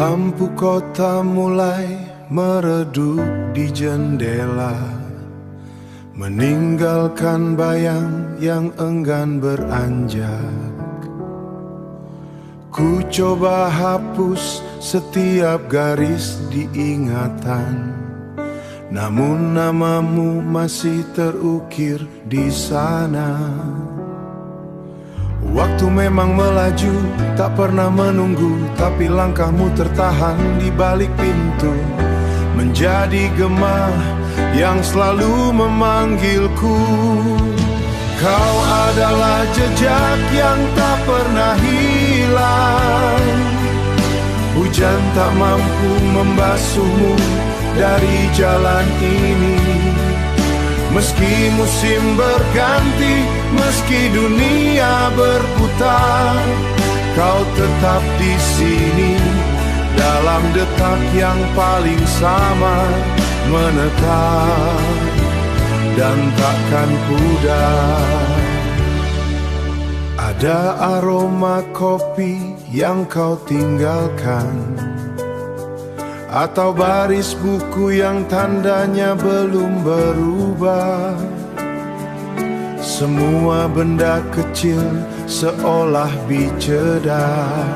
Lampu kota mulai meredup di jendela, meninggalkan bayang yang enggan beranjak. Ku coba hapus setiap garis di ingatan, namun namamu masih terukir di sana. Waktu memang melaju, tak pernah menunggu, tapi langkahmu tertahan di balik pintu, menjadi gema yang selalu memanggilku. Kau adalah jejak yang tak pernah hilang. Hujan tak mampu membasuhmu dari jalan ini. Meski musim berganti, meski dunia berputar, kau tetap di sini. Dalam detak yang paling samar, menetap dan takkan pudar. Ada aroma kopi yang kau tinggalkan, atau baris buku yang tandanya belum berubah. Semua benda kecil seolah bicedar.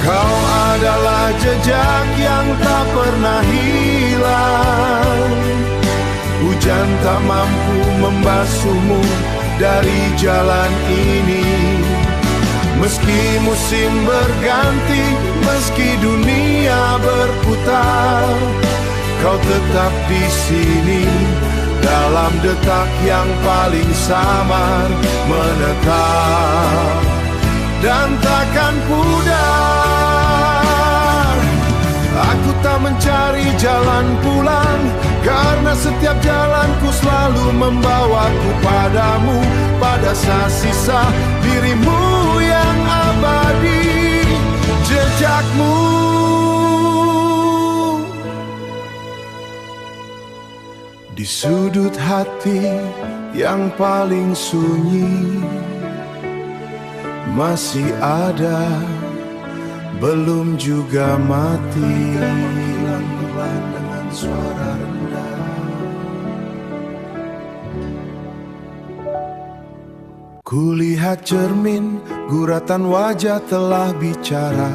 Kau adalah jejak yang tak pernah hilang. Hujan tak mampu membasuhmu dari jalan ini. Meski musim berganti, meski dunia berputar, kau tetap di sini. Dalam detak yang paling samar, menetap dan takkan pudar. Aku tak mencari jalan pulang, karena setiap jalanku selalu membawaku padamu, pada sisa dirimu yang abadi, jejakmu. Di sudut hati yang paling sunyi, masih ada, belum juga mati. Hilang pelan dengan suara rendah. Kulihat cermin, guratan wajah telah bicara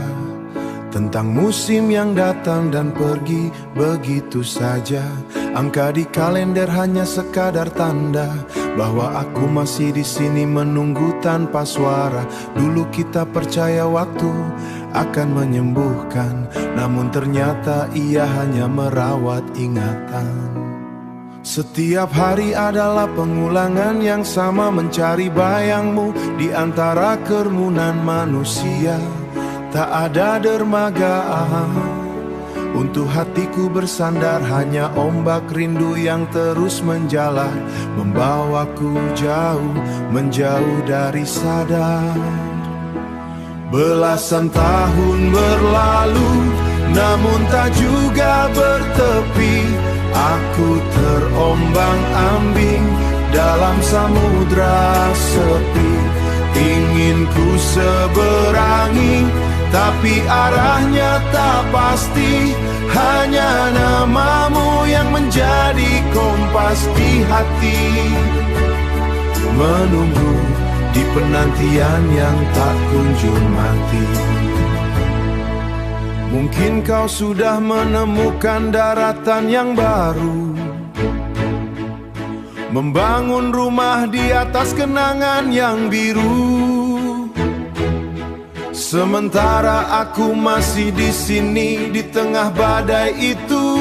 tentang musim yang datang dan pergi begitu saja. Angka di kalender hanya sekadar tanda bahwa aku masih di sini menunggu tanpa suara. Dulu kita percaya waktu akan menyembuhkan, namun ternyata ia hanya merawat ingatan. Setiap hari adalah pengulangan yang sama, mencari bayangmu di antara kerumunan manusia. Tak ada dermaga untuk hatiku bersandar, hanya ombak rindu yang terus menjalar, membawaku jauh, menjauh dari sadar. Belasan tahun berlalu, namun tak juga bertepi. Aku terombang-ambing dalam samudra sepi. Ingin ku seberangi, tapi arahnya tak pasti. Hanya namamu yang menjadi kompas di hati, menunggu di penantian yang tak kunjung mati. Mungkin kau sudah menemukan daratan yang baru, membangun rumah di atas kenangan yang biru. Sementara aku masih di sini di tengah badai itu,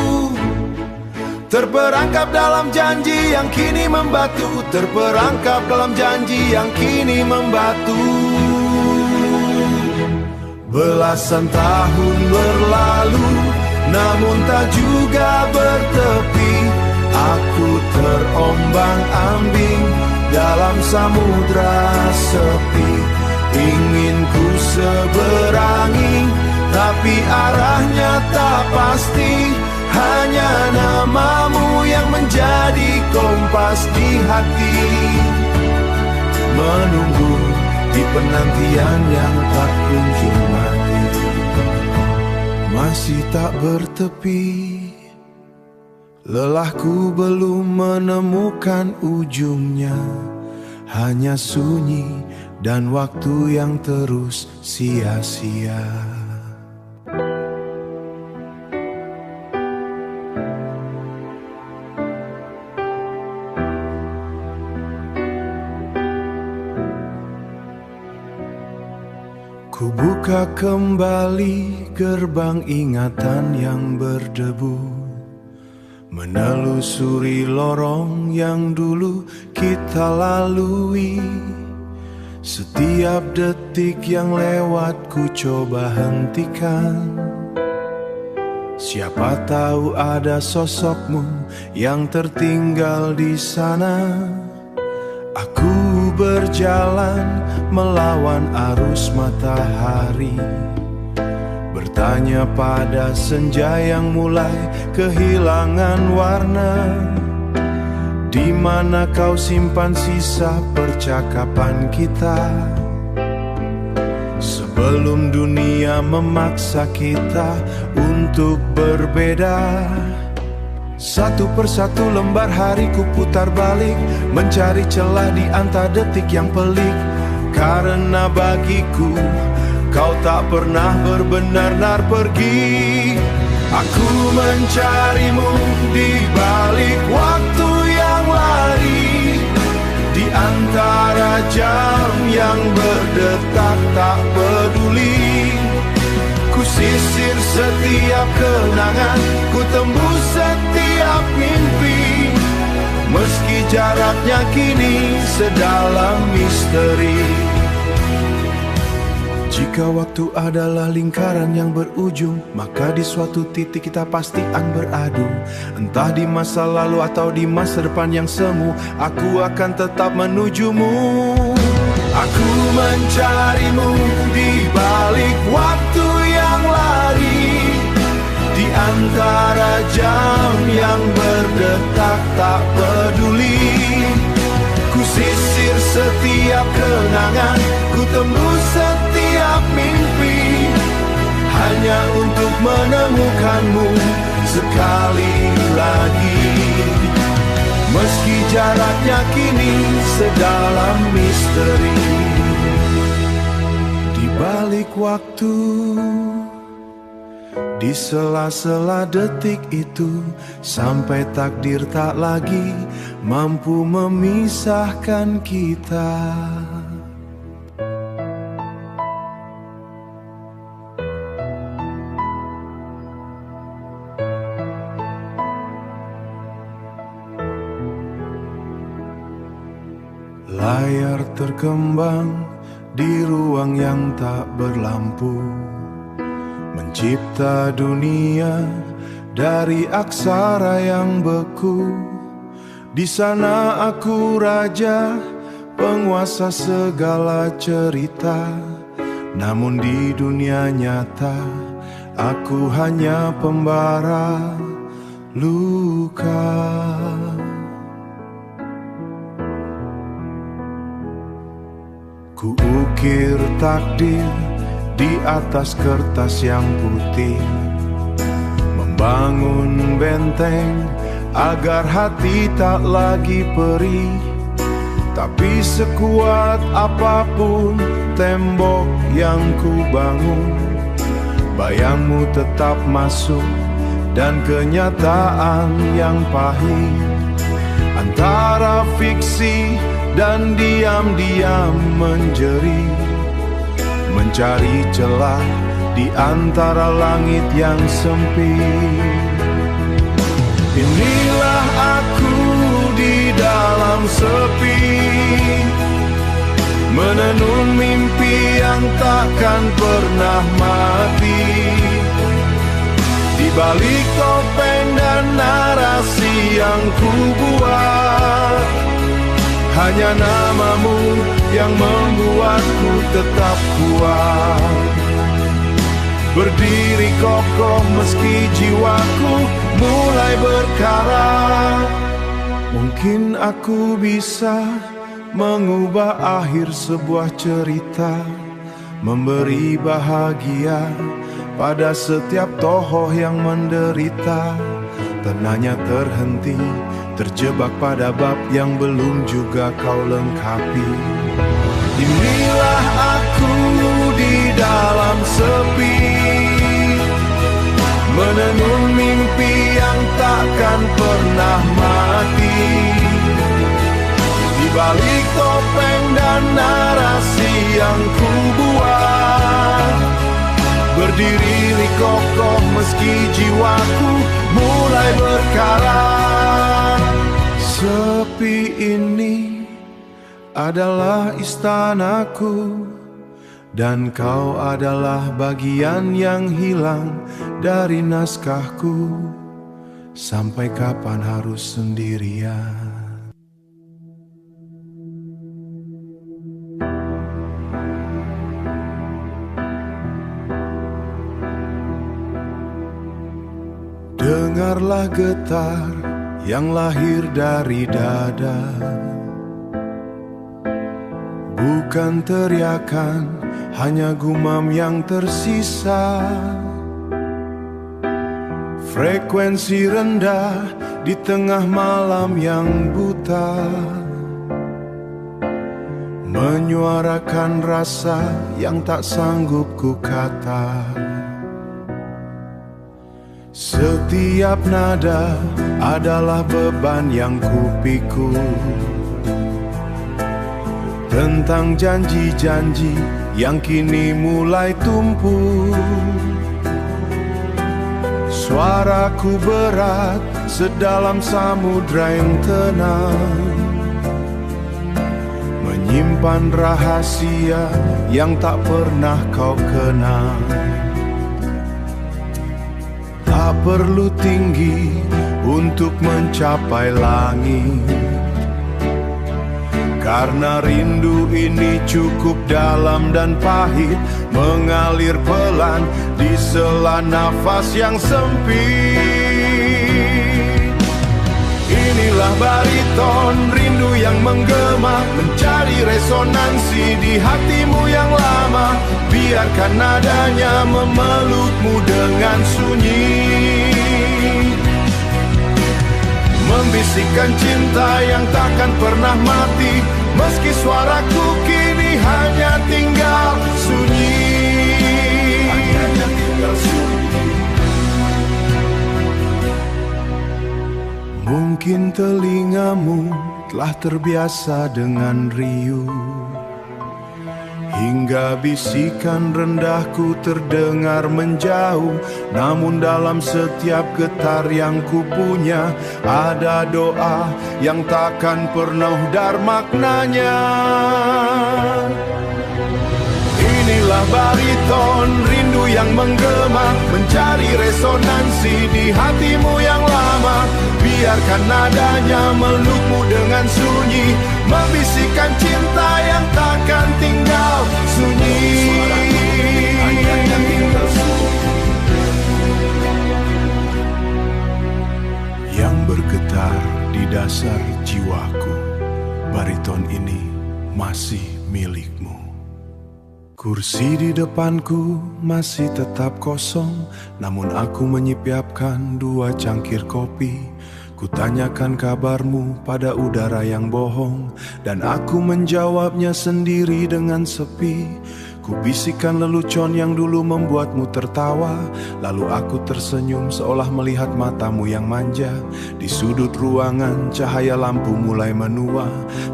terperangkap dalam janji yang kini membatu, terperangkap dalam janji yang kini membatu. Belasan tahun berlalu, namun tak juga bertepi. Aku terombang-ambing dalam samudra sepi. Ingin ku seberangi, tapi arahnya tak pasti. Hanya namamu yang menjadi kompas di hati, menunggu di penantian yang tak kunjung mati. masih tak bertepi. Lelahku belum menemukan ujungnya, hanya sunyi dan waktu yang terus sia-sia. Ku buka kembali gerbang ingatan yang berdebu, menelusuri lorong yang dulu kita lalui. Setiap detik yang lewat ku coba hentikan. Siapa tahu ada sosokmu yang tertinggal di sana. Aku berjalan melawan arus matahari, bertanya pada senja yang mulai kehilangan warna. Di mana kau simpan sisa percakapan kita, sebelum dunia memaksa kita untuk berbeda. Satu persatu lembar hari ku putar balik, mencari celah di antara detik yang pelik. Karena bagiku kau tak pernah berbenar-benar pergi. Aku mencarimu di balik waktu yang lari, di antara jam yang berdetak tak peduli. Ku sisir setiap kenangan, ku tembus setiap mimpi. Meski jaraknya kini sedalam misteri. Jika waktu adalah lingkaran yang berujung, maka di suatu titik kita pastikan beradu. Entah di masa lalu atau di masa depan yang semu, aku akan tetap menujumu. Aku mencarimu di balik waktu yang lari, di antara jam yang berdetak tak peduli. Ku sisir setiap kenangan, ku tembus setiap mimpi, hanya untuk menemukanmu sekali lagi. Meski jaraknya kini sedalam misteri. Di balik waktu, di sela-sela detik itu, sampai takdir tak lagi mampu memisahkan kita. Layar terkembang di ruang yang tak berlampu, mencipta dunia dari aksara yang beku. Di sana aku raja, penguasa segala cerita. Namun di dunia nyata, aku hanya pembara luka. Ku ukir takdir di atas kertas yang putih, membangun benteng agar hati tak lagi perih. Tapi sekuat apapun tembok yang ku bangun, bayangmu tetap masuk dan kenyataan yang pahit. Antara fiksi dan diam-diam menjerit, mencari celah di antara langit yang sempit. Inilah aku di dalam sepi, menenun mimpi yang takkan pernah mati. Di balik topeng dan narasi yang ku buat, hanya namamu yang membuatku tetap kuat. Berdiri kokoh meski jiwaku mulai berkarat. Mungkin aku bisa mengubah akhir sebuah cerita, memberi bahagia pada setiap tokoh yang menderita. Tenanya terhenti, terjebak pada bab yang belum juga kau lengkapi. Inilah aku di dalam sepi, menenun mimpi yang takkan pernah mati. Di balik topeng dan narasi yang ku buat, berdiri kokoh meski jiwaku mulai berkarat. Sepi ini adalah istanaku, dan kau adalah bagian yang hilang dari naskahku. Sampai kapan harus sendirian? Dengarlah getar yang lahir dari dada, bukan teriakan, hanya gumam yang tersisa. Frekuensi rendah di tengah malam yang buta, menyuarakan rasa yang tak sanggup ku kata. Setiap nada adalah beban yang kupikul, tentang janji-janji yang kini mulai tumpul. Suaraku berat sedalam samudra yang tenang, menyimpan rahasia yang tak pernah kau kenal. Tak perlu tinggi untuk mencapai langit, karena rindu ini cukup dalam dan pahit, mengalir pelan di sela nafas yang sempit. Inilah bariton rindu yang menggema, mencari resonansi di hatimu yang lama. Biarkan nadanya memelukmu dengan sunyi, membisikkan cinta yang takkan pernah mati, meski suaraku kini hanya tinggal sunyi. Mungkin telingamu telah terbiasa dengan riuh, hingga bisikan rendahku terdengar menjauh. Namun dalam setiap getar yang kupunya ada doa yang takkan pernah pudar maknanya. Inilah bariton rindu yang menggema, mencari resonansi di hatimu yang lama. Biarkan nadanya melukmu dengan sunyi, membisikkan cinta yang takkan tinggal sunyi. Yang bergetar di dasar jiwaku, bariton ini masih milikmu. Kursi di depanku masih tetap kosong, namun aku menyiapkan 2 cangkir kopi. Kutanyakan kabarmu pada udara yang bohong, dan aku menjawabnya sendiri dengan sepi. Kubisikkan lelucon yang dulu membuatmu tertawa, lalu aku tersenyum seolah melihat matamu yang manja. Di sudut ruangan cahaya lampu mulai menua,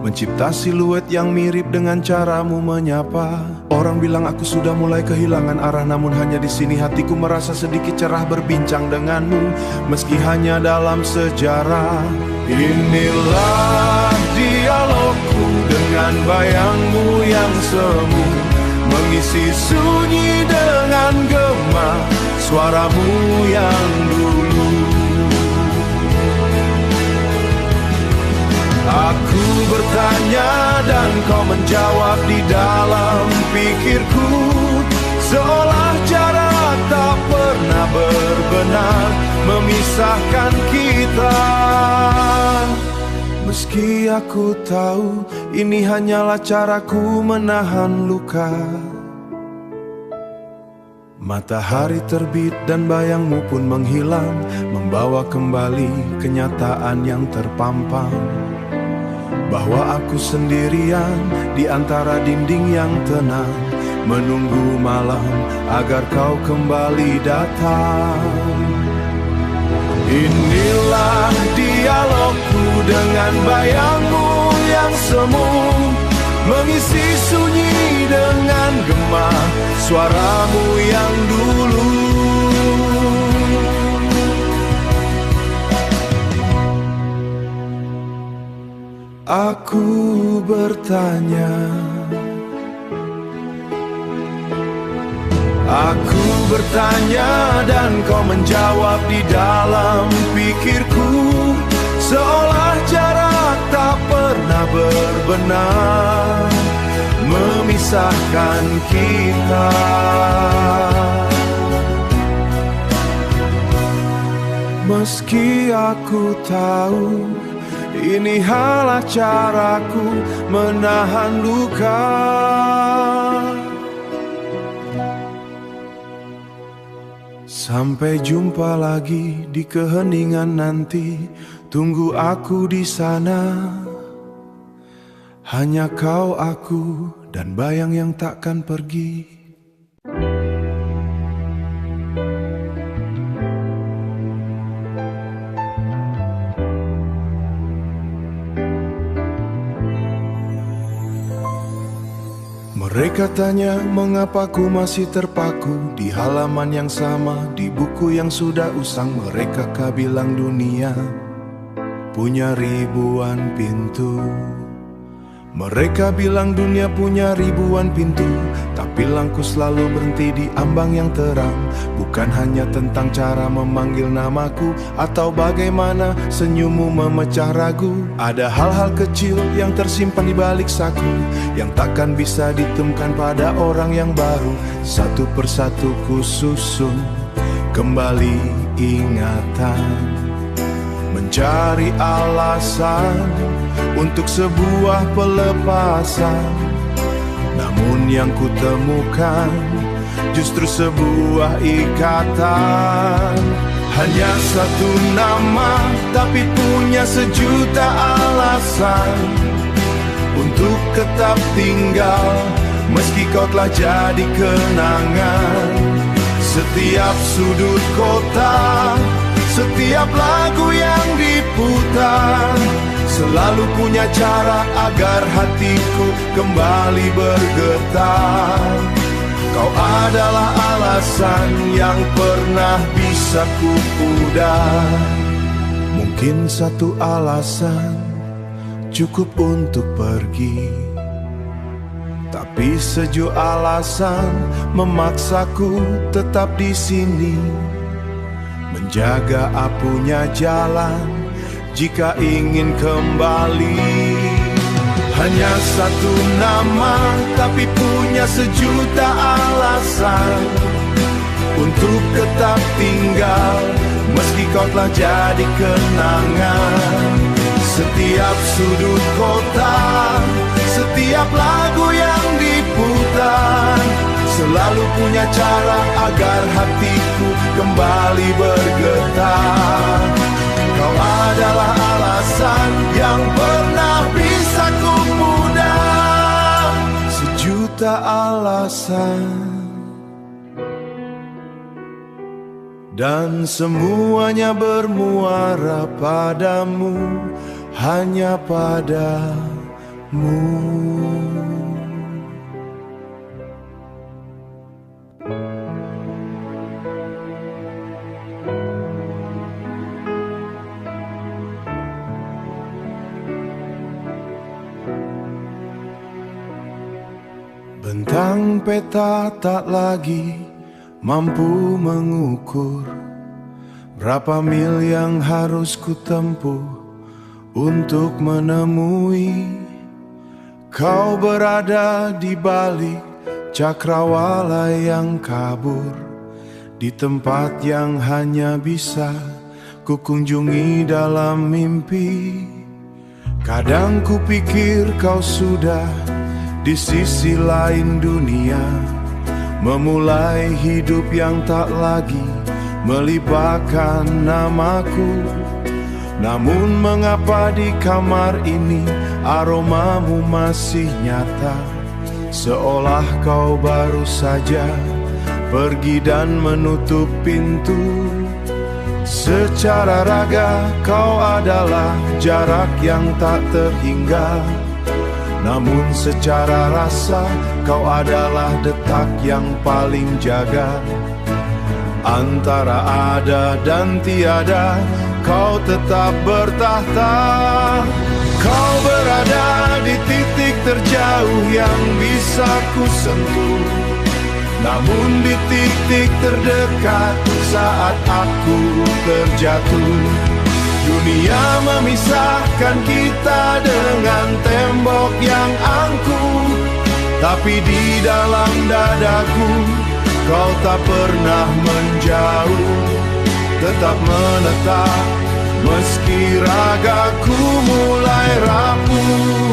mencipta siluet yang mirip dengan caramu menyapa. Orang bilang aku sudah mulai kehilangan arah, namun hanya di sini hatiku merasa sedikit cerah berbincang denganmu, meski hanya dalam sejarah. Inilah dialogku dengan bayangmu yang semu, mengisi sunyi dengan gema suaramu yang dulu. Aku bertanya dan kau menjawab di dalam pikirku, seolah jarak tak pernah berbenar memisahkan kita. Meski aku tahu ini hanyalah caraku menahan luka, Matahari terbit dan bayangmu pun menghilang, membawa kembali kenyataan yang terpampang, bahwa aku sendirian di antara dinding yang tenang, menunggu malam agar kau kembali datang. Inilah dialogku dengan bayangmu yang semu, mengisi sunyi dengan gema suaramu yang dulu. Aku bertanya, aku bertanya dan kau menjawab di dalam pikirku, seolah jarak tak pernah berbenar memisahkan kita. Meski aku tahu ini hanyalah caraku menahan luka, sampai jumpa lagi di keheningan nanti. Tunggu aku di sana, hanya kau, aku, dan bayang yang takkan pergi. Mereka tanya mengapa ku masih terpaku di halaman yang sama, di buku yang sudah usang. Mereka bilang dunia punya ribuan pintu. Mereka bilang dunia punya ribuan pintu, tapi langku selalu berhenti di ambang yang terang. Bukan hanya tentang cara memanggil namaku atau bagaimana senyummu memecah ragu. Ada hal-hal kecil yang tersimpan di balik saku, yang takkan bisa ditemukan pada orang yang baru. Satu persatu ku susun kembali ingatan, mencari alasan untuk sebuah pelepasan. Namun yang ku temukan justru sebuah ikatan. Hanya satu nama tapi punya sejuta alasan untuk tetap tinggal, meski kau telah jadi kenangan. Setiap sudut kota, setiap lagu yang diputar, selalu punya cara agar hatiku kembali bergetar. Kau adalah alasan yang pernah bisa ku pudar. Mungkin satu alasan cukup untuk pergi, tapi sejuk alasan memaksaku tetap di sini, menjaga apunya jalan jika ingin kembali. Hanya satu nama tapi punya sejuta alasan untuk tetap tinggal, meski kau telah jadi kenangan. Setiap sudut kota, setiap lagu yang diputar, selalu punya cara agar hatiku kembali bergetar. Kau adalah alasan yang pernah bisa ku pudar. Sejuta alasan, dan semuanya bermuara padamu, hanya padamu. Bentang peta tak lagi mampu mengukur berapa mil yang harus ku tempuh untuk menemui kau. Berada di balik cakrawala yang kabur, di tempat yang hanya bisa ku kunjungi dalam mimpi. Kadang ku pikir kau sudah di sisi lain dunia, memulai hidup yang tak lagi melibatkan namaku. Namun mengapa di kamar ini aromamu masih nyata, seolah kau baru saja pergi dan menutup pintu. Secara raga kau adalah jarak yang tak terhingga, namun secara rasa kau adalah detak yang paling jaga. Antara ada dan tiada, kau tetap bertahta. Kau berada di titik terjauh yang bisa ku sentuh, namun di titik terdekat saat aku terjatuh. Dunia memisahkan kita dengan tembok yang angkuh, tapi di dalam dadaku kau tak pernah menjauh, tetap menetap meski ragaku mulai rapuh.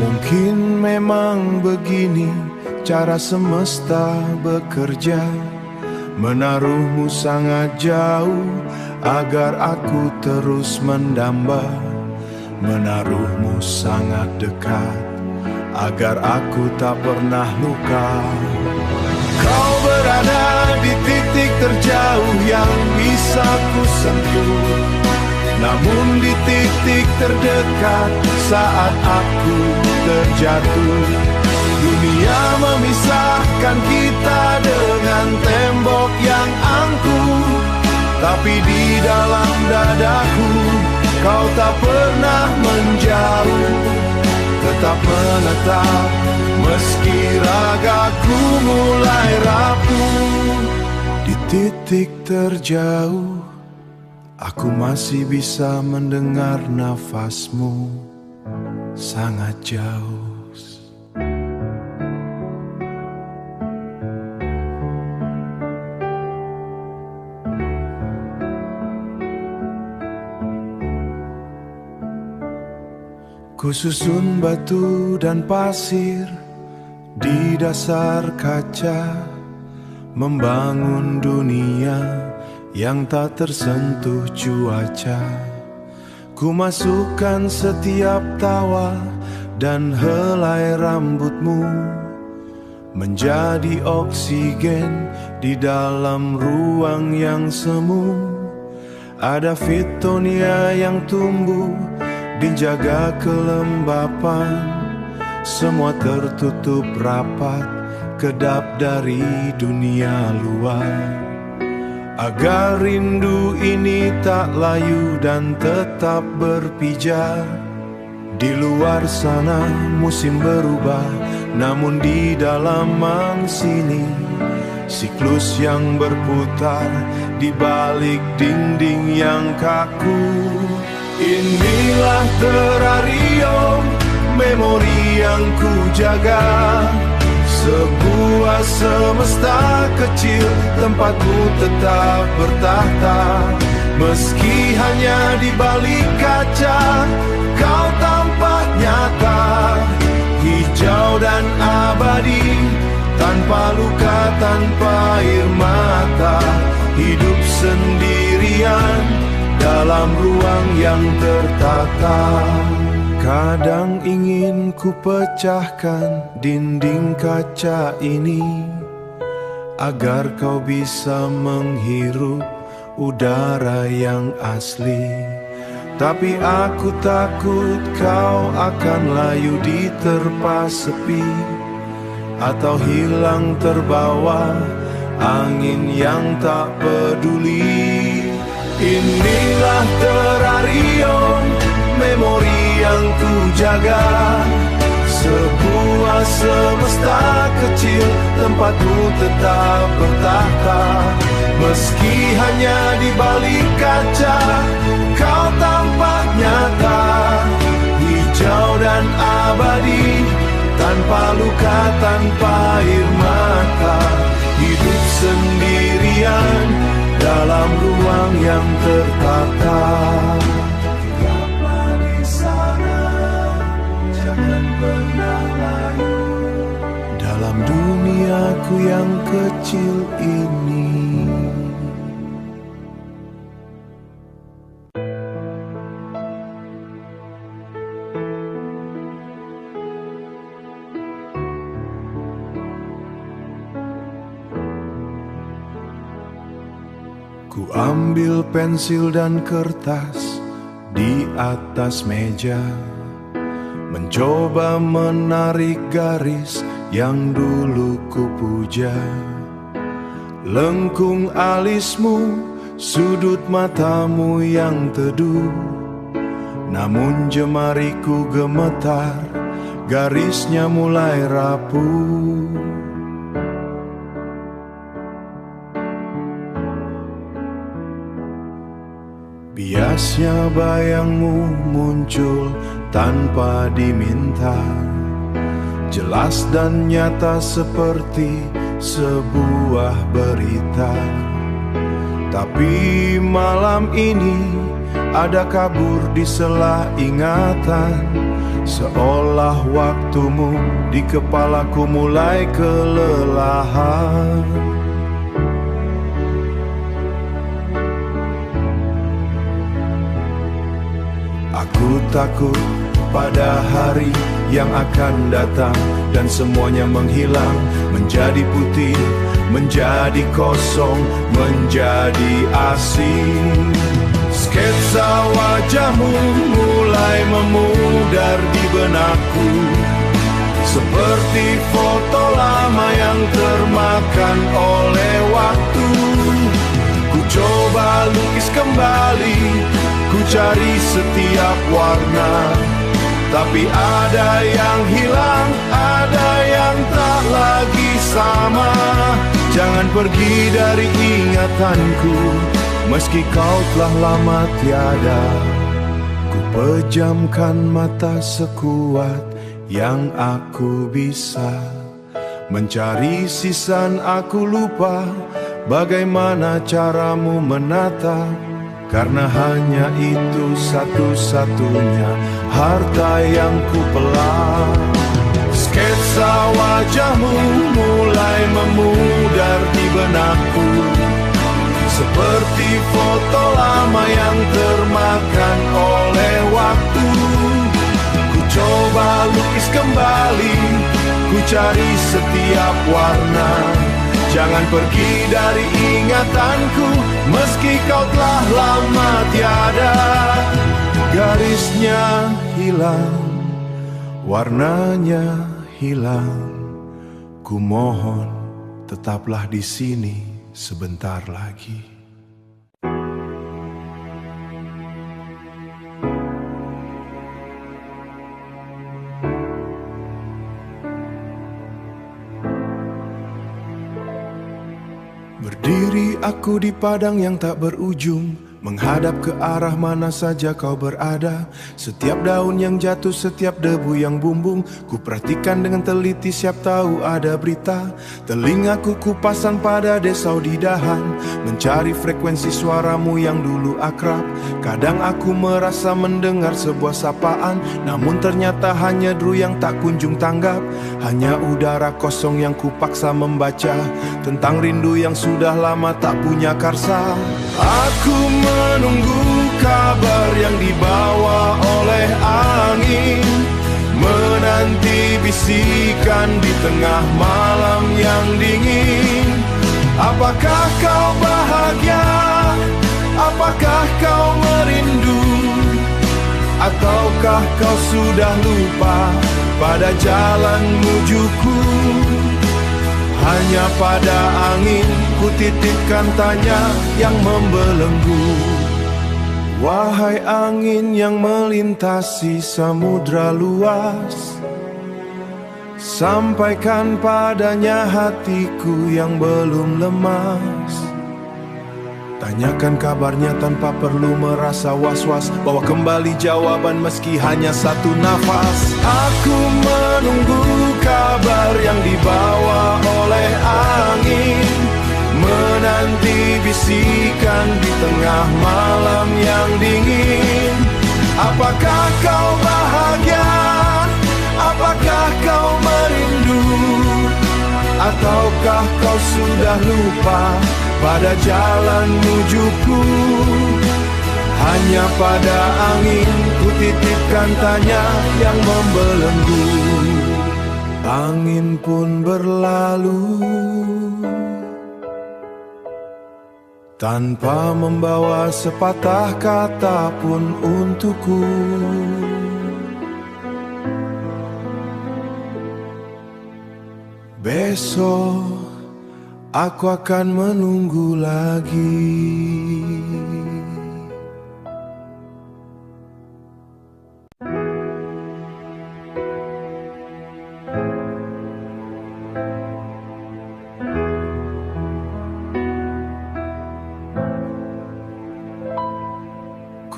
Mungkin memang begini cara semesta bekerja, menaruhmu sangat jauh agar aku terus mendamba, menaruhmu sangat dekat agar aku tak pernah luka. Kau berada di titik terjauh yang bisa ku sentuh, namun di titik terdekat saat aku terjatuh. Dunia memisahkan kita dengan tembok yang angkuh, tapi di dalam dadaku kau tak pernah menjauh, tetap menetap meski ragaku mulai rapuh. Di titik terjauh aku masih bisa mendengar nafasmu sangat jauh. Ku susun batu dan pasir di dasar kaca, membangun dunia yang tak tersentuh cuaca. Ku masukkan setiap tawa dan helai rambutmu menjadi oksigen di dalam ruang yang semu. Ada fitonia yang tumbuh dijaga kelembapan, semua tertutup rapat, kedap dari dunia luar. Agar rindu ini tak layu dan tetap berpijar. Di luar sana musim berubah, namun di dalam sini siklus yang berputar di balik dinding yang kaku. Inilah terarium memori yang ku jaga, sebuah semesta kecil tempatku tetap bertahta. Meski hanya di balik kaca kau tampak nyata, hijau dan abadi, tanpa luka, tanpa air mata. Hidup sendirian dalam ruang yang tertata. Kadang ingin ku pecahkan dinding kaca ini agar kau bisa menghirup udara yang asli. Tapi aku takut kau akan layu diterpa sepi, atau hilang terbawa angin yang tak peduli. Inilah terarium memori yang ku jaga, sebuah semesta kecil tempatku tetap bertahta. Meski hanya di balik kaca kau tampak nyata, hijau dan abadi, tanpa luka, tanpa air mata. Hidup sendirian dalam ruang yang tertata. Tetaplah di sana, jangan pernah layu dalam duniaku yang ambil pensil dan kertas di atas meja, mencoba menarik garis yang dulu kupuja. Lengkung alismu, sudut matamu yang teduh, namun jemariku gemetar, garisnya mulai rapuh. Biasnya bayangmu muncul tanpa diminta, jelas dan nyata seperti sebuah berita. Tapi malam ini ada kabur di sela ingatan, seolah waktumu di kepalaku mulai kelelahan. Aku takut pada hari yang akan datang dan semuanya menghilang, menjadi putih, menjadi kosong, menjadi asing. Sketsa wajahmu mulai memudar di benakku, seperti foto lama yang termakan oleh waktu. Ku coba lukis kembali, ku cari setiap warna, tapi ada yang hilang, ada yang tak lagi sama. Jangan pergi dari ingatanku, meski kau telah lama tiada. Ku pejamkan mata sekuat yang aku bisa, mencari sisan aku lupa bagaimana caramu menata. Karena hanya itu satu-satunya harta yang ku pelang. Sketsa wajahmu mulai memudar di benakku, seperti foto lama yang termakan oleh waktu. Ku coba lukis kembali, ku cari setiap warna. Jangan pergi dari ingatanku, meski kau telah lama tiada. Garisnya hilang, warnanya hilang. Ku mohon tetaplah di sini sebentar lagi. Berdiri aku di padang yang tak berujung, menghadap ke arah mana saja kau berada. Setiap daun yang jatuh, setiap debu yang bumbung, ku perhatikan dengan teliti, siap tahu ada berita. Telingaku ku pasang pada desau di dahan, mencari frekuensi suaramu yang dulu akrab. Kadang aku merasa mendengar sebuah sapaan, namun ternyata hanya deru yang tak kunjung tanggap. Hanya udara kosong yang ku paksa membaca tentang rindu yang sudah lama tak punya karsa. Aku menunggu kabar yang dibawa oleh angin, menanti bisikan di tengah malam yang dingin. Apakah kau bahagia? Apakah kau merindu? Ataukah kau sudah lupa pada jalan menujuku? Hanya pada angin ku titipkan tanya yang membelenggu. Wahai angin yang melintasi samudra luas, sampaikan padanya hatiku yang belum lemas. Tanyakan kabarnya tanpa perlu merasa was-was, bawa kembali jawaban meski hanya satu nafas. Aku menunggu kabar yang dibawa oleh angin, menanti bisikan di tengah malam yang dingin. Apakah kau bahagia? Apakah kau merindu? Ataukah kau sudah lupa pada jalan menujuku? Hanya pada angin ku titipkan tanya yang membelenggu. Angin pun berlalu, tanpa membawa sepatah kata pun untukku. Besok aku akan menunggu lagi.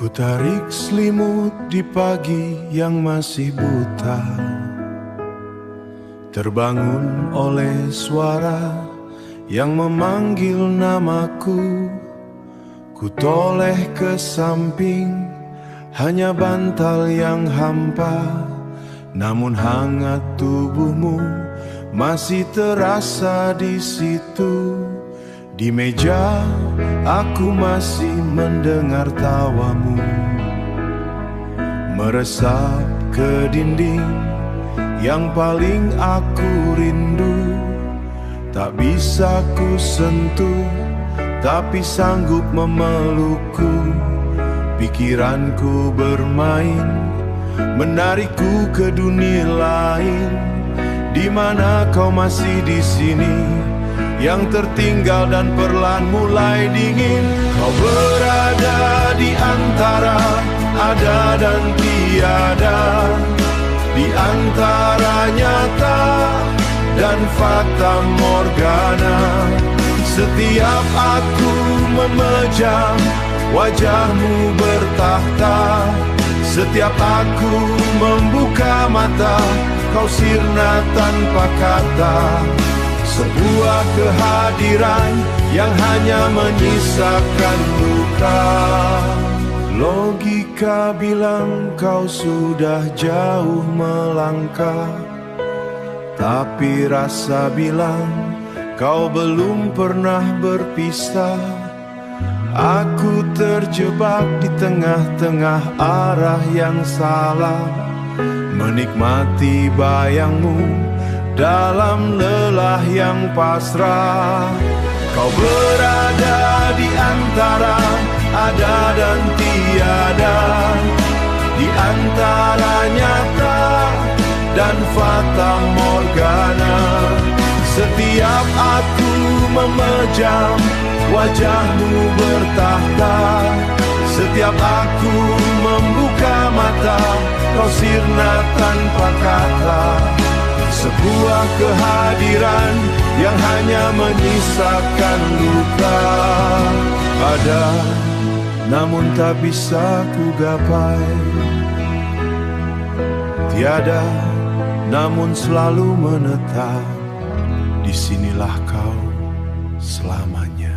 Ku tarik selimut di pagi yang masih buta, terbangun oleh suara yang memanggil namaku. Ku toleh ke samping, hanya bantal yang hampa, namun hangat tubuhmu masih terasa di situ. Di meja aku masih mendengar tawamu meresap ke dinding yang paling aku rindu. Tak bisa ku sentuh, tapi sanggup memelukku. Pikiranku bermain, menarikku ke dunia lain. Di mana kau masih di sini, yang tertinggal dan perlahan mulai dingin. Kau berada di antara ada dan tiada, di antara nyata dan fata morgana. Setiap aku memejam, wajahmu bertahta. Setiap aku membuka mata, kau sirna tanpa kata. Sebuah kehadiran yang hanya menyisakan luka. Logika bilang kau sudah jauh melangkah, tapi rasa bilang kau belum pernah berpisah. Aku terjebak di tengah-tengah arah yang salah, menikmati bayangmu dalam lelah yang pasrah. Kau berada di antara ada dan tiada, di antara nyata dan fata morgana. Setiap aku memejam, wajahmu bertahta. Setiap aku membuka mata, kau sirna tanpa kata. Sebuah kehadiran yang hanya menyisakan luka. Ada, namun tak bisa ku gapai. Tiada, namun selalu menetap. Disinilah kau selamanya.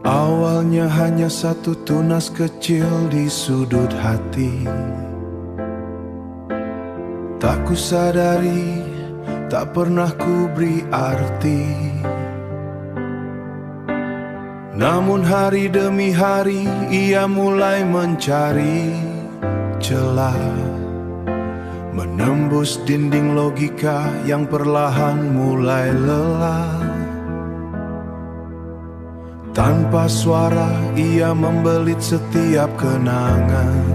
Awalnya hanya satu tunas kecil di sudut hati. Tak ku sadari, tak pernah ku beri arti. Namun hari demi hari ia mulai mencari celah, menembus dinding logika yang perlahan mulai lelah. Tanpa suara ia membelit setiap kenangan,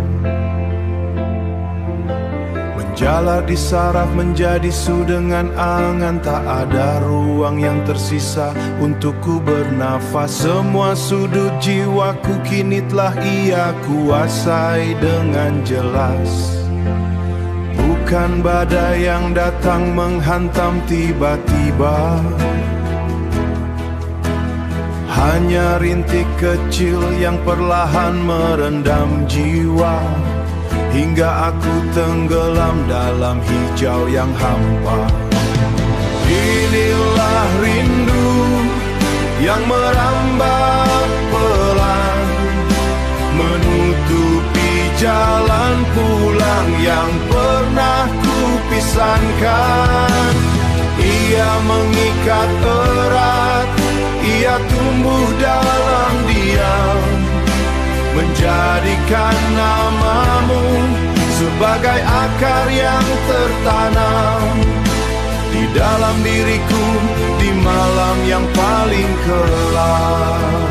menjalar di saraf menjadi su dengan angan. Tak ada ruang yang tersisa untukku bernafas. Semua sudut jiwaku kini telah ia kuasai dengan jelas. Bukan badai yang datang menghantam tiba-tiba, hanya rintik kecil yang perlahan merendam jiwa, hingga aku tenggelam dalam hijau yang hampa. Inilah rindu yang merambat pelan, menutupi jalan pulang yang pernah ku pisahkan. Ia mengikat erat, ia tumbuh dalam diam, menjadikan namamu sebagai akar yang tertanam di dalam diriku di malam yang paling kelam.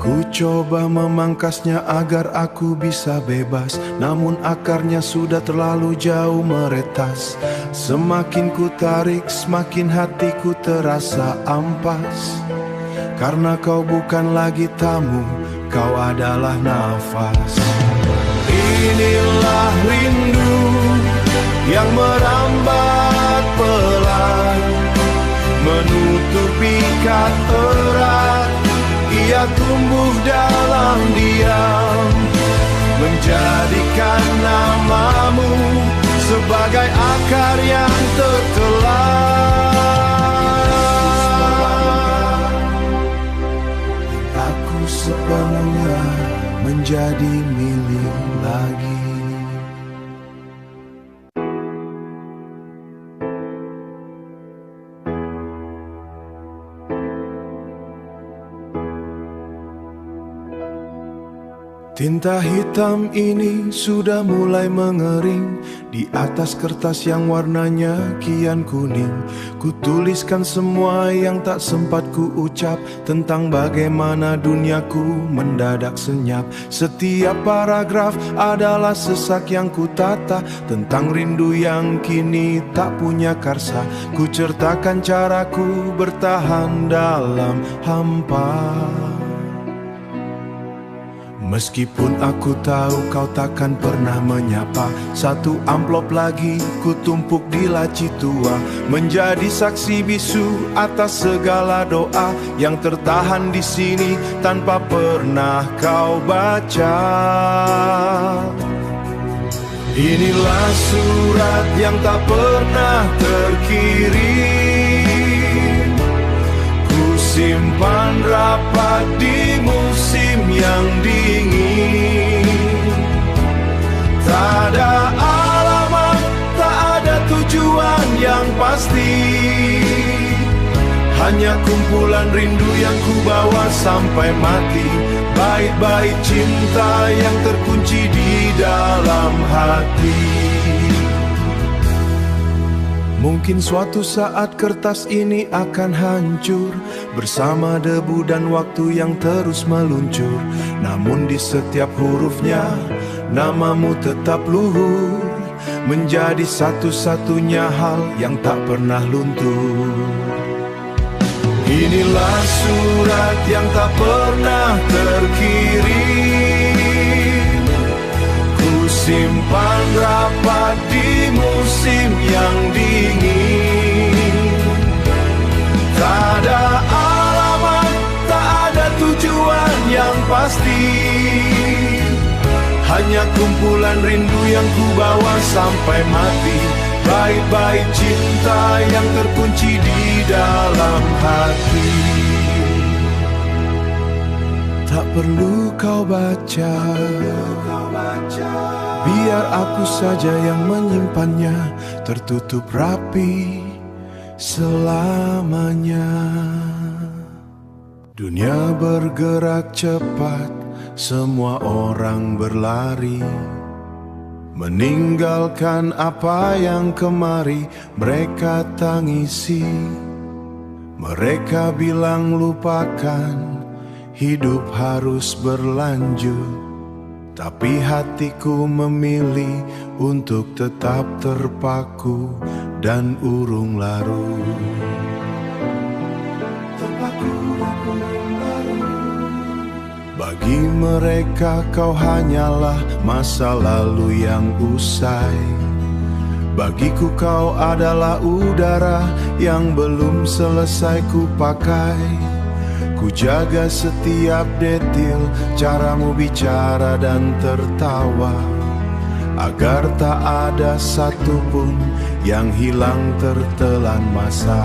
Ku coba memangkasnya agar aku bisa bebas, namun akarnya sudah terlalu jauh meretas. Semakin ku tarik, semakin hatiku terasa ampas. Karena kau bukan lagi tamu, kau adalah nafas. Inilah rindu yang merambat pelan, menutupi ikat erat. Ia tumbuh dalam diam, menjadikan namamu sebagai akar yang tertelan. Aku sepenuhnya menjadi milik lagi. Tinta hitam ini sudah mulai mengering di atas kertas yang warnanya kian kuning. Ku tuliskan semua yang tak sempat ku ucap tentang bagaimana duniaku mendadak senyap. Setiap paragraf adalah sesak yang ku tata tentang rindu yang kini tak punya karsa. Ku ceritakan caraku bertahan dalam hampa. Meskipun aku tahu kau takkan pernah menyapa, satu amplop lagi ku tumpuk di laci tua, menjadi saksi bisu atas segala doa yang tertahan di sini tanpa pernah kau baca. Inilah surat yang tak pernah terkirim, ku simpan rapat di musim yang dingin. Tak ada alamat, tak ada tujuan yang pasti, hanya kumpulan rindu yang ku bawa sampai mati. Bait-bait cinta yang terkunci di dalam hati. Mungkin suatu saat kertas ini akan hancur bersama debu dan waktu yang terus meluncur. Namun di setiap hurufnya namamu tetap luhur, menjadi satu-satunya hal yang tak pernah luntur. Inilah surat yang tak pernah terkirim, ku simpan rapat di musim yang dingin. Tak ada alamat, tak ada tujuan yang pasti, hanya kumpulan rindu yang ku bawa sampai mati. Bait-bait cinta yang terkunci di dalam hati. Tak perlu kau baca, biar aku saja yang menyimpannya, tertutup rapi selamanya. Dunia bergerak cepat, semua orang berlari, meninggalkan apa yang kemari mereka tangisi. Mereka bilang lupakan, hidup harus berlanjut, tapi hatiku memilih untuk tetap terpaku dan urung larut. Bagi mereka kau hanyalah masa lalu yang usai. Bagiku kau adalah udara yang belum selesai ku pakai. Ku jaga setiap detil caramu bicara dan tertawa, agar tak ada satupun yang hilang tertelan masa.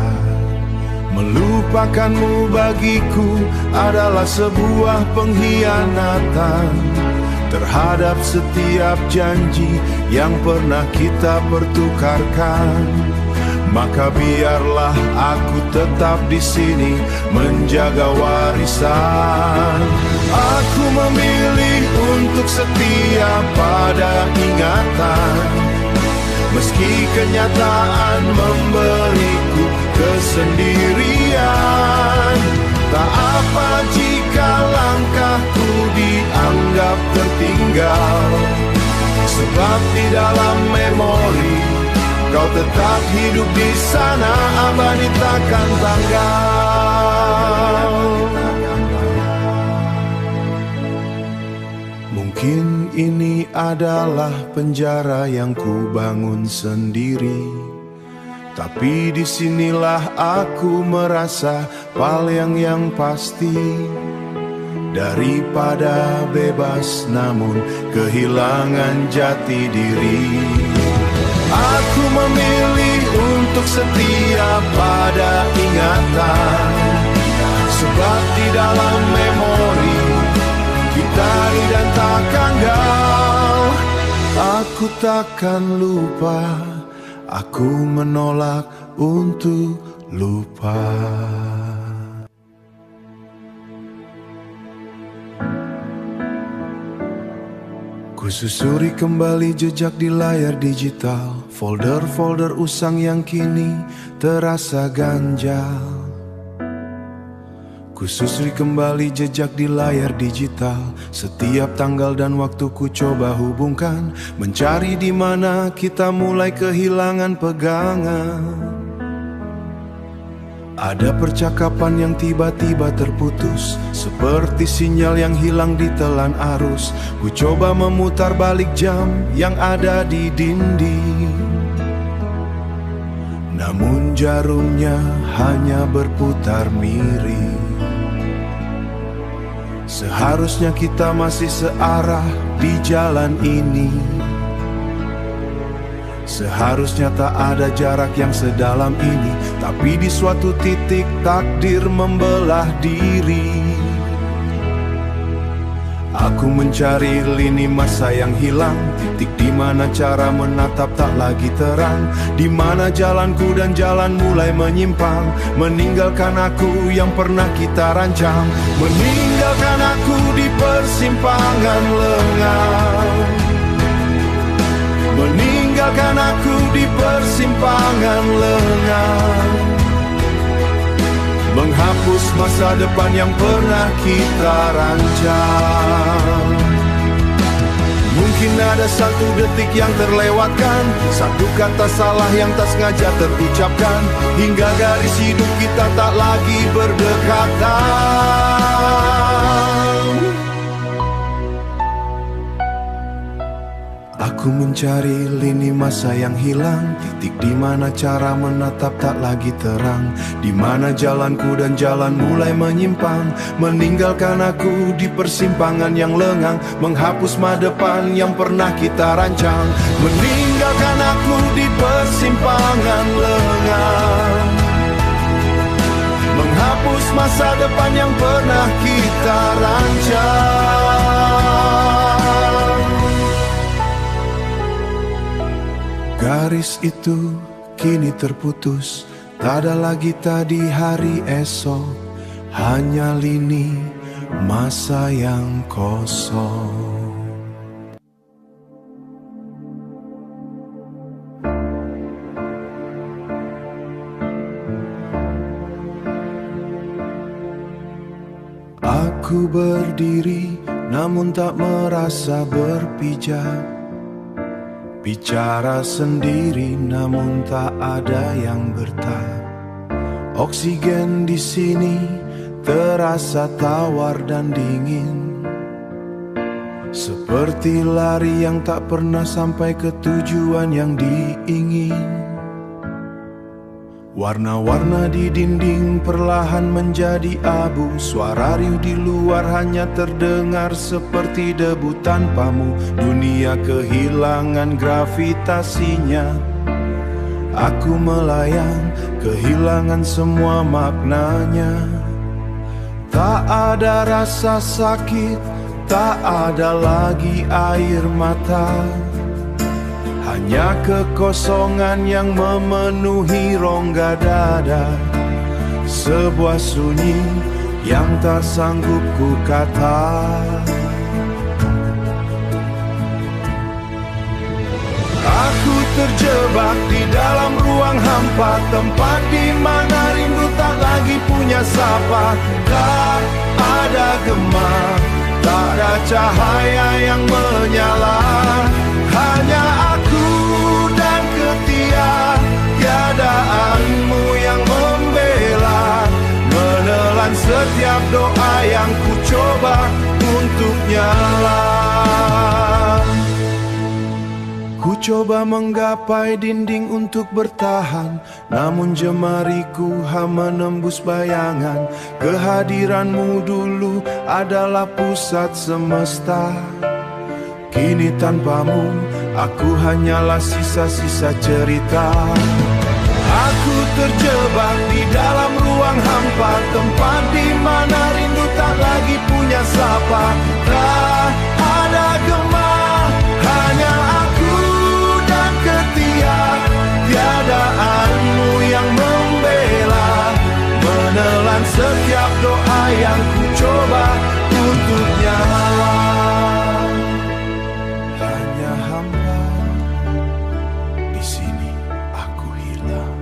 Melupakanmu bagiku adalah sebuah pengkhianatan terhadap setiap janji yang pernah kita pertukarkan. maka biarlah aku tetap di sini menjaga warisan. Aku memilih untuk setia pada ingatan, meski kenyataan memberiku kesendirian. Tak apa jika langkahku dianggap tertinggal, sebab di dalam memori kau tetap hidup di sana, abadi takkan tanggal. Mungkin ini adalah penjara yang ku bangun sendiri, tapi disinilah aku merasa paling yang pasti. Daripada bebas namun kehilangan jati diri, aku memilih untuk setia pada ingatan, sebab di dalam memori kita dan tak kanggal. Aku takkan lupa, aku menolak untuk lupa. Ku susuri kembali jejak di layar digital, folder-folder usang yang kini terasa ganjal. Ku susuri kembali jejak di layar digital, setiap tanggal dan waktu ku coba hubungkan, mencari di mana kita mulai kehilangan pegangan. Ada percakapan yang tiba-tiba terputus, seperti sinyal yang hilang ditelan arus. Ku coba memutar balik jam yang ada di dinding, namun jarumnya hanya berputar miring. Seharusnya kita masih searah di jalan ini, seharusnya tak ada jarak yang sedalam ini, tapi di suatu titik takdir membelah diri. Aku mencari lini masa yang hilang, titik di mana cara menatap tak lagi terang, di mana jalanku dan jalan mulai menyimpang, meninggalkan aku yang pernah kita rancang, meninggalkan aku di persimpangan lengang, meninggalkan aku di persimpangan lengang, menghapus masa depan yang pernah kita rancang. Mungkin ada satu detik yang terlewatkan, satu kata salah yang tak sengaja terucapkan, hingga garis hidup kita tak lagi berdekatan. Aku mencari lini masa yang hilang, titik di mana cara menatap tak lagi terang, di mana jalanku dan jalan mulai menyimpang, meninggalkan aku di persimpangan yang lengang, menghapus masa depan yang pernah kita rancang, meninggalkan aku di persimpangan lengang, menghapus masa depan yang pernah kita rancang. Garis itu kini terputus, tak ada lagi tadi hari esok, hanya lini masa yang kosong. Aku berdiri namun tak merasa berpijak, bicara sendiri namun tak ada yang bertak. Oksigen di sini terasa tawar dan dingin, seperti lari yang tak pernah sampai ke tujuan yang diingin. Warna-warna di dinding perlahan menjadi abu, suara riuh di luar hanya terdengar seperti debu tanpamu. Dunia kehilangan gravitasinya, aku melayang kehilangan semua maknanya. Tak ada rasa sakit, tak ada lagi air mata, hanya kekosongan yang memenuhi rongga dada. Sebuah sunyi yang tak sanggup ku kata. Aku terjebak di dalam ruang hampa, tempat di mana rindu tak lagi punya sapa. Tak ada gema, tak ada cahaya yang menyala. Hanya aku dan ketiak, tiadaanmu yang membela, menelan setiap doa yang ku coba untuk nyala. Ku coba menggapai dinding untuk bertahan, namun jemariku menembus bayangan. Kehadiranmu dulu adalah pusat semesta. Kini tanpamu, aku hanyalah sisa-sisa cerita. Aku terjebak di dalam ruang hampa, tempat di mana rindu tak lagi punya sapa. Tak ada gema, hanya aku dan ketiak, tiadaanmu yang membela, menelan setiap doa yang ku coba untuk nyala. Hanya hamba, di sini aku hilang.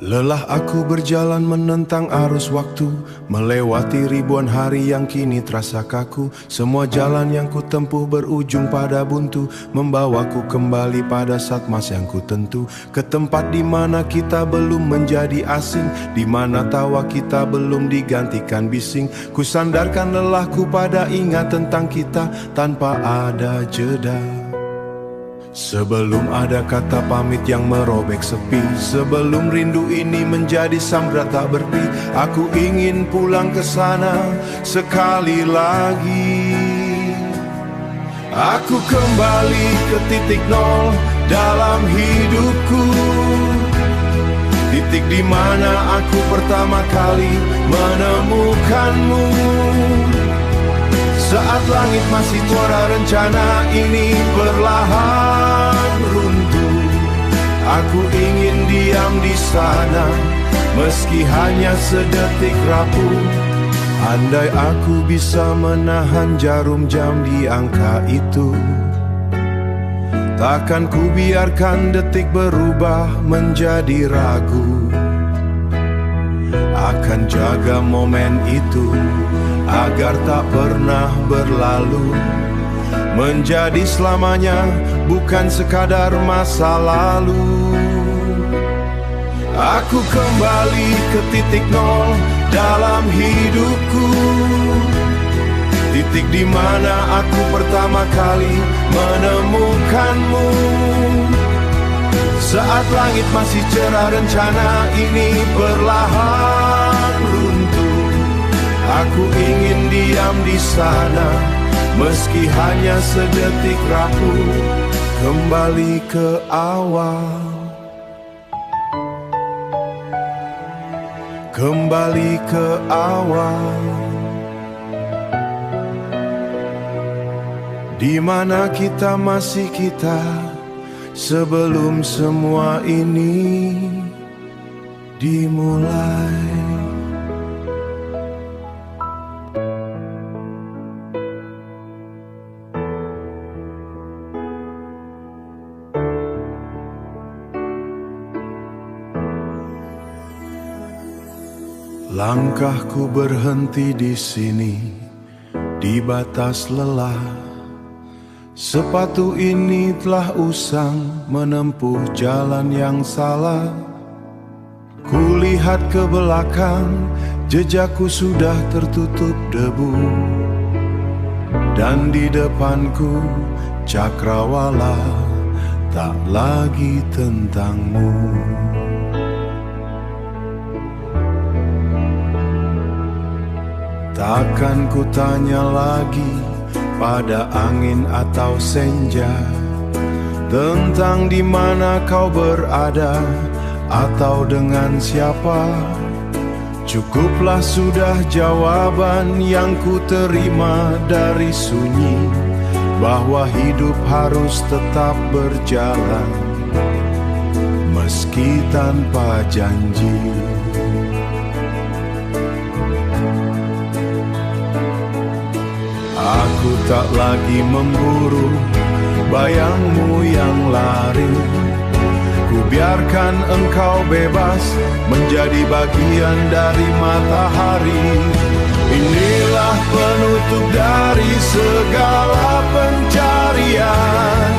Lelah aku berjalan menentang arus waktu, melewati ribuan hari yang kini terasa kaku. Semua jalan yang ku tempuh berujung pada buntu, membawaku kembali pada saat mas yang ku tentu. Ke tempat di mana kita belum menjadi asing, di mana tawa kita belum digantikan bising. Ku sandarkan lelahku pada ingat tentang kita tanpa ada jeda. Sebelum ada kata pamit yang merobek sepi, sebelum rindu ini menjadi samudra tak berpi, aku ingin pulang ke sana sekali lagi. Aku kembali ke titik nol dalam hidupku, titik di mana aku pertama kali menemukanmu. Saat langit masih suara rencana ini perlahan runtuh, aku ingin diam di sana, meski hanya sedetik rapuh. Andai aku bisa menahan jarum jam di angka itu, takkan ku biarkan detik berubah menjadi ragu. Akan jaga momen itu agar tak pernah berlalu, menjadi selamanya, bukan sekadar masa lalu. Aku kembali ke titik nol dalam hidupku, titik di mana aku pertama kali menemukanmu. Saat langit masih cerah rencana ini perlahan runtuh, aku ingin diam di sana, meski hanya sedetik rapuh. Kembali ke awal, kembali ke awal, di mana kita masih kita sebelum semua ini dimulai. Langkahku berhenti di sini, di batas lelah. Sepatu ini telah usang menempuh jalan yang salah. Kulihat ke belakang, jejakku sudah tertutup debu, dan di depanku cakrawala tak lagi tentangmu. Takkan ku tanya lagi pada angin atau senja, tentang di mana kau berada atau dengan siapa. Cukuplah sudah jawaban yang ku terima dari sunyi, bahwa hidup harus tetap berjalan meski tanpa janji. Aku tak lagi memburu bayangmu yang lari. Ku biarkan engkau bebas menjadi bagian dari matahari. Inilah penutup dari segala pencarian.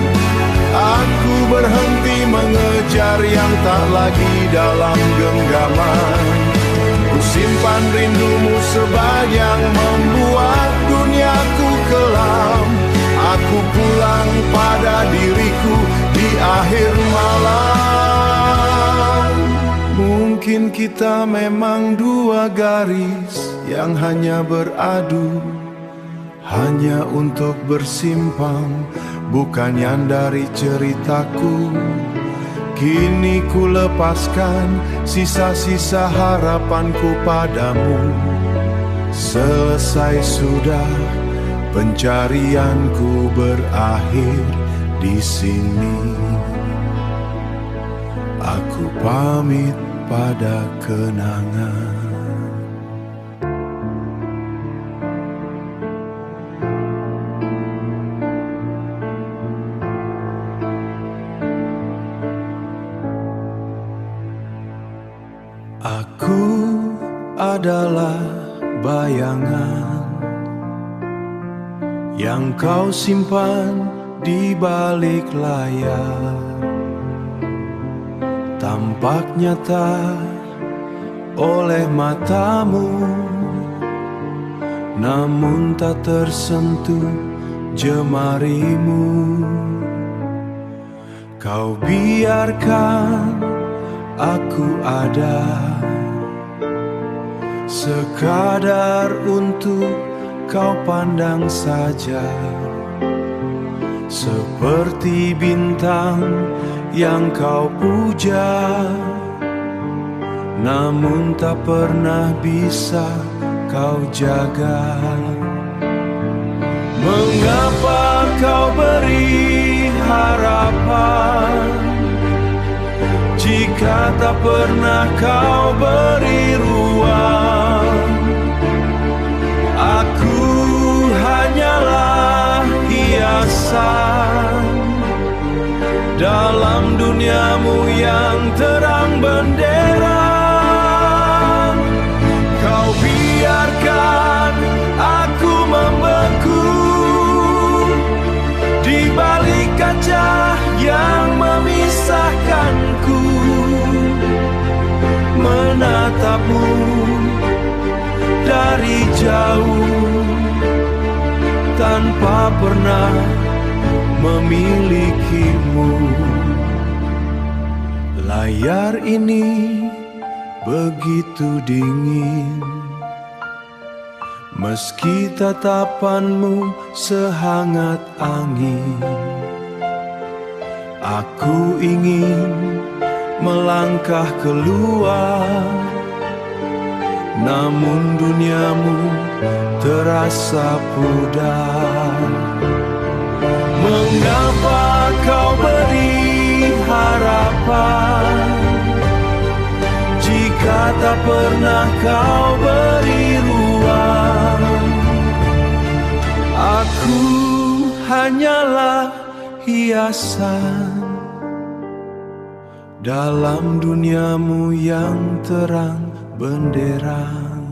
Aku berhenti mengejar yang tak lagi dalam genggaman. Ku simpan rindumu sebanyak membuat duniaku kelam. Aku pulang pada diriku di akhir malam. Mungkin kita memang dua garis yang hanya beradu, hanya untuk bersimpang, bukan yang dari ceritaku. Kini ku lepaskan sisa-sisa harapanku padamu. Selesai sudah, pencarianku berakhir di sini. Aku pamit pada kenangan. Aku adalah bayangan yang kau simpan di balik layar. Tampak nyata oleh matamu, namun tak tersentuh jemarimu. Kau biarkan aku ada, sekadar untuk kau pandang saja. Seperti bintang yang kau puja, namun tak pernah bisa kau jaga. Mengapa kau beri harapan jika tak pernah kau beri ruang? Aku hanyalah hiasan dalam duniamu yang terang benderang. Kau biarkan aku membeku di balik kaca yang memisahkanku, menatapmu dari jauh tanpa pernah memilikimu. Layar ini begitu dingin, meski tatapanmu sehangat angin. Aku ingin melangkah keluar, namun duniamu terasa pudar. Mengapa kau beri harapan jika tak pernah kau beri ruang? Aku hanyalah hiasan dalam duniamu yang terang benderang.